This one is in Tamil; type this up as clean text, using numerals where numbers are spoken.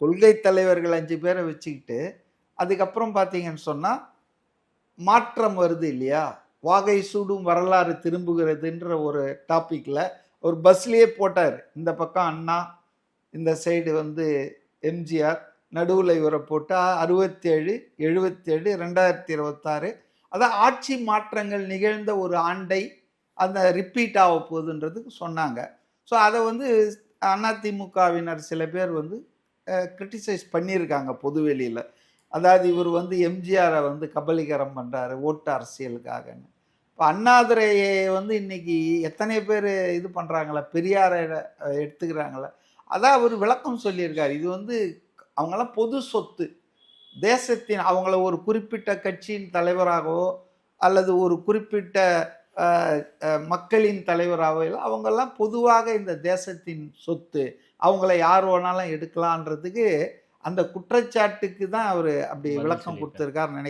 கொள்கை தலைவர்கள் 5 பேரை வச்சுக்கிட்டு அதுக்கப்புறம் பார்த்தீங்கன்னு சொன்னா மாற்றம் வருது இல்லையா? வாகை சூடும் வரலாறு திரும்புகிறதுன்ற ஒரு டாபிக்ல ஒரு பஸ்லயே போட்டார். இந்த பக்கம் அண்ணா, இந்த சைடு வந்து எம்ஜிஆர், நடுவுல இவரை போட்டா 67, 77, 2026 அதான் ஆட்சி மாற்றங்கள் நிகழ்ந்த ஒரு ஆண்டை அந்த ரிப்பீட் ஆக போகுதுன்றதுக்கு சொன்னாங்க. ஸோ அதை வந்து அதிமுகவினர் சில பேர் வந்து கிரிட்டிசைஸ் பண்ணியிருக்காங்க பொதுவெளியில். அதாவது இவர் வந்து எம்ஜிஆரை வந்து கபலீகரம் பண்ணுறாரு ஓட்டு அரசியலுக்காகன்னு. இப்போ அண்ணாதுரையை வந்து இன்னைக்கு எத்தனை பேர் இது பண்ணுறாங்களா, பெரியாரை எடுத்துக்கிறாங்களா? அதான் அவர் விளக்கம் சொல்லியிருக்காரு. இது வந்து அவங்களாம் பொது சொத்து, தேசத்தின், அவங்கள ஒரு குறிப்பிட்ட கட்சியின் தலைவராகவோ அல்லது ஒரு குறிப்பிட்ட மக்களின் தலைவராகவோ இல்லை, அவங்கெல்லாம் பொதுவாக இந்த தேசத்தின் சொத்து, அவங்கள யார் வேணாலும் எடுக்கலான்றதுக்கு அந்த குற்றச்சாட்டுக்கு தான் அவர் அப்படி விளக்கம் கொடுத்துருக்காருன்னு நினைக்கிறேன்.